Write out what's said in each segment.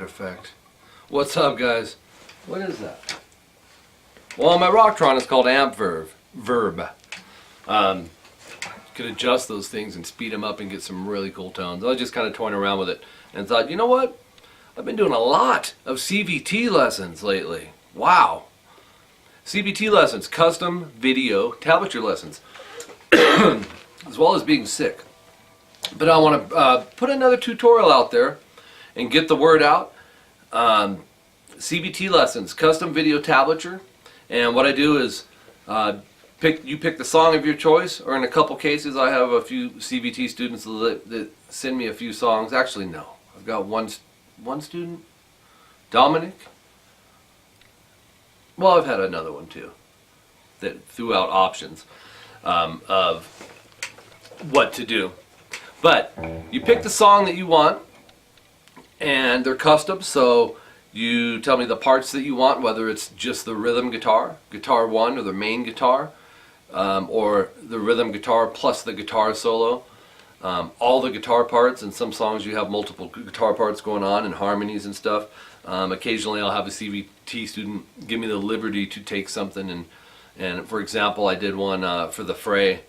Effect. What's up, guys? What is that? Well, my Rocktron is called amp verb. You could adjust those things and speed them up and get some really cool tones. I was just kind of toying around with it and thought, you know what? I've been doing a lot of CVT lessons lately. Wow. CVT lessons, custom video tablature lessons, as well as being sick. But I want to put another tutorial out there and get the word out. CVT lessons, custom video tablature, and what I do is you pick the song of your choice, or in a couple cases I have a few CVT students that send me a few songs. Actually, no, I've got one student, Dominic. Well, I've had another one too that threw out options of what to do. But you pick the song that you want, and they're custom, so you tell me the parts that you want, whether it's just the rhythm guitar, guitar one, or the main guitar, or the rhythm guitar plus the guitar solo, all the guitar parts. In some songs you have multiple guitar parts going on and harmonies and stuff. Occasionally I'll have a CVT student give me the liberty to take something, and for example I did one for the Fray.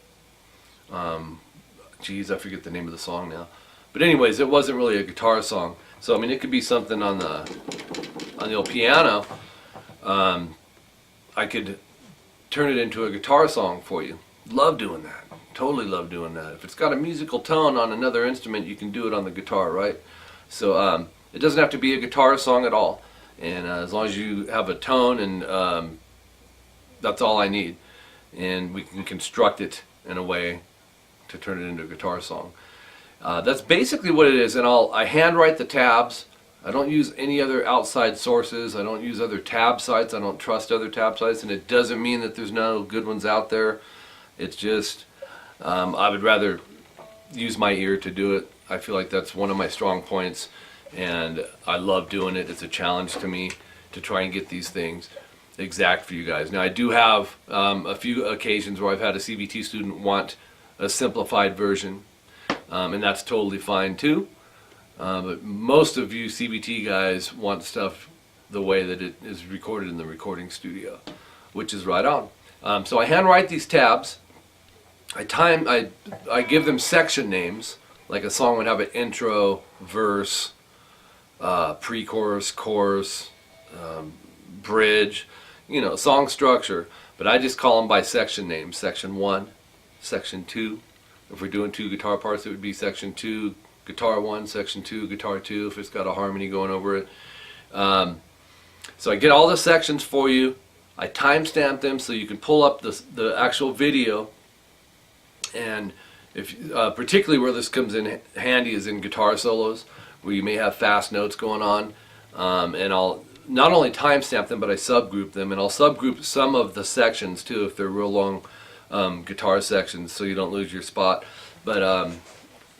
Geez, I forget the name of the song now. But anyways, it wasn't really a guitar song. So I mean, it could be something on the old piano. I could turn it into a guitar song for you. Love doing that. Totally love doing that. If it's got a musical tone on another instrument, you can do it on the guitar, right? So it doesn't have to be a guitar song at all. And as long as you have a tone, and that's all I need. And we can construct it in a way to turn it into a guitar song. That's basically what it is, and I handwrite the tabs. I don't use any other outside sources. I don't use other tab sites. I don't trust other tab sites, and it doesn't mean that there's no good ones out there. It's just I would rather use my ear to do it. I feel like that's one of my strong points, and I love doing it. It's a challenge to me to try and get these things exact for you guys. Now I do have a few occasions where I've had a CVT student want a simplified version. And that's totally fine too, but most of you CVT guys want stuff the way that it is recorded in the recording studio, which is right on. So I handwrite these tabs. I give them section names, like a song would have an intro, verse, pre-chorus, chorus, bridge, you know, song structure, but I just call them by section names. Section 1, Section 2. If we're doing 2 guitar parts, it would be Section 2, Guitar 1, Section 2, Guitar 2, if it's got a harmony going over it. So I get all the sections for you. I timestamp them so you can pull up the actual video. And if particularly where this comes in handy is in guitar solos, where you may have fast notes going on. And I'll not only timestamp them, but I subgroup them. And I'll subgroup some of the sections too if they're real long guitar sections, so you don't lose your spot. But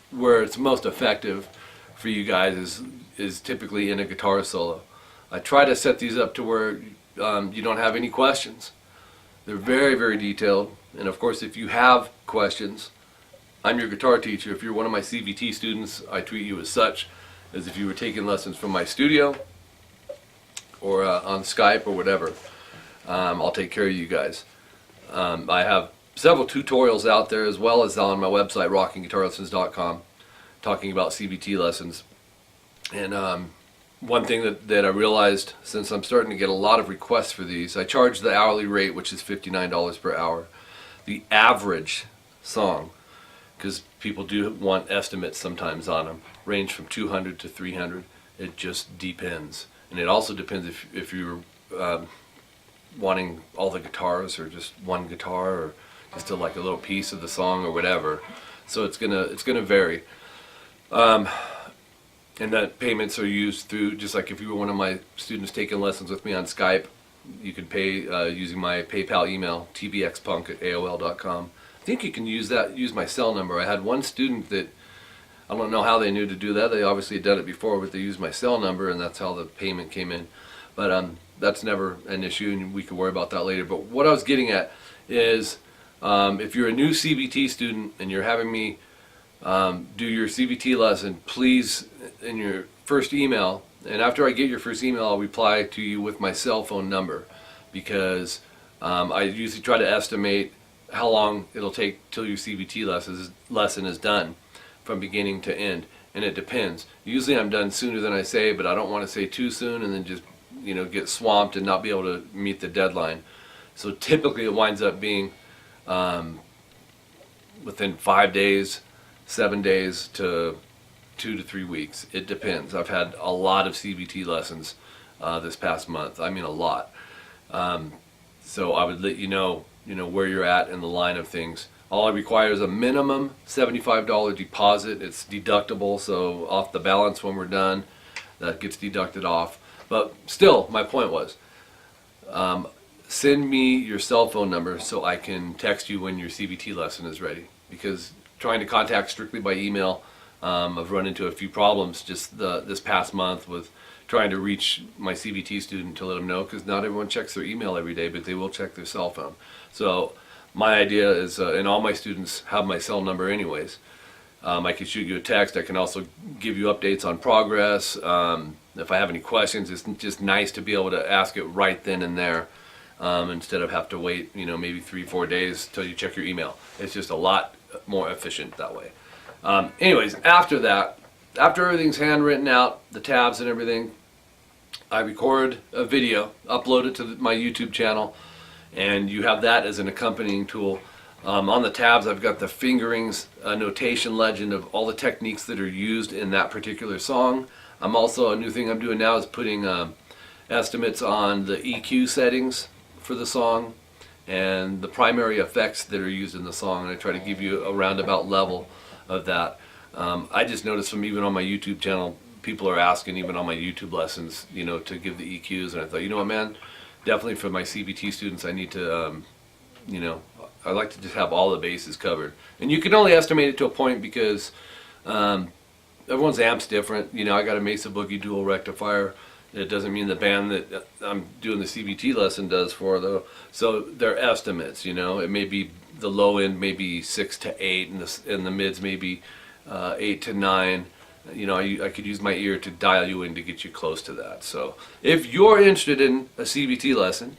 where it's most effective for you guys is typically in a guitar solo. I try to set these up to where you don't have any questions. They're very, very detailed, and of course if you have questions, I'm your guitar teacher. If you're one of my CVT students, I treat you as such, as if you were taking lessons from my studio or on Skype or whatever. I'll take care of you guys. I have several tutorials out there, as well as on my website, rockinguitarlessons.com, talking about CVT lessons. And one thing that I realized, since I'm starting to get a lot of requests for these, I charge the hourly rate, which is $59 per hour. The average song, because people do want estimates sometimes on them, range from 200 to 300. It just depends. And it also depends if you're wanting all the guitars, or just one guitar, or just like a little piece of the song, or whatever. So it's gonna vary. And that payments are used through, just like if you were one of my students taking lessons with me on Skype, you could pay using my PayPal email, tvxpunk@aol.com. I think you can use my cell number. I had one student that, I don't know how they knew to do that. They obviously had done it before, but they used my cell number, and that's how the payment came in. But that's never an issue, and we can worry about that later. But what I was getting at is, if you're a new CBT student and you're having me do your CBT lesson, please, in your first email, and after I get your first email, I'll reply to you with my cell phone number, because I usually try to estimate how long it'll take till your CBT lesson is done from beginning to end, and it depends. Usually I'm done sooner than I say, but I don't want to say too soon and then just get swamped and not be able to meet the deadline. So typically it winds up being within 5 days, 7 days to 2 to 3 weeks. It depends. I've had a lot of CBT lessons this past month. I mean, a lot. So I would let you know where you're at in the line of things. All I require is a minimum $75 deposit. It's deductible, so off the balance when we're done, that gets deducted off. But still, my point was, send me your cell phone number so I can text you when your CBT lesson is ready. Because trying to contact strictly by email, I've run into a few problems just this past month with trying to reach my CBT student to let them know, because not everyone checks their email every day, but they will check their cell phone. So my idea is, and all my students have my cell number anyways, I can shoot you a text. I can also give you updates on progress. If I have any questions, it's just nice to be able to ask it right then and there, instead of have to wait maybe 3-4 days till you check your email. It's just a lot more efficient that way. Anyways, after that, after everything's handwritten out, the tabs and everything, I record a video, upload it to my YouTube channel, and you have that as an accompanying tool. On the tabs, I've got the fingerings, a notation legend of all the techniques that are used in that particular song. I'm also, a new thing I'm doing now is putting estimates on the EQ settings for the song and the primary effects that are used in the song, and I try to give you a roundabout level of that. I just noticed from even on my YouTube channel, people are asking even on my YouTube lessons, to give the EQs, and I thought, you know what, man, definitely for my CBT students, I need to, I like to just have all the bases covered. And you can only estimate it to a point because everyone's amp's different. I got a Mesa Boogie dual rectifier. It doesn't mean the band that I'm doing the CBT lesson does for, though. So they're estimates, It may be the low end maybe 6 to 8, and the mids maybe 8 to 9. I could use my ear to dial you in to get you close to that. So if you're interested in a CBT lesson,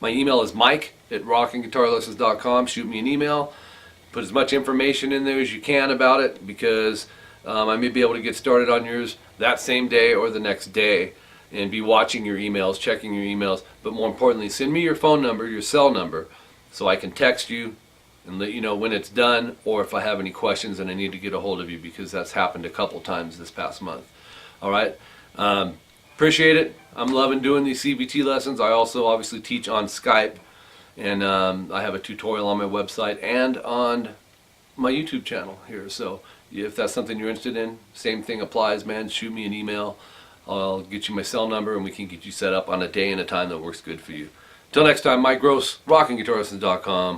my email is mike@rockinguitarlessons.com. Shoot me an email. Put as much information in there as you can about it, because I may be able to get started on yours that same day or the next day and be watching your emails, checking your emails. But more importantly, send me your phone number, your cell number, so I can text you and let you know when it's done, or if I have any questions and I need to get a hold of you, because that's happened a couple times this past month. All right. Appreciate it. I'm loving doing these CBT lessons. I also obviously teach on Skype, and I have a tutorial on my website and on my YouTube channel here. So if that's something you're interested in, same thing applies, man. Shoot me an email. I'll get you my cell number, and we can get you set up on a day and a time that works good for you. Till next time, Mike Gross, rockinguitarlessons.com.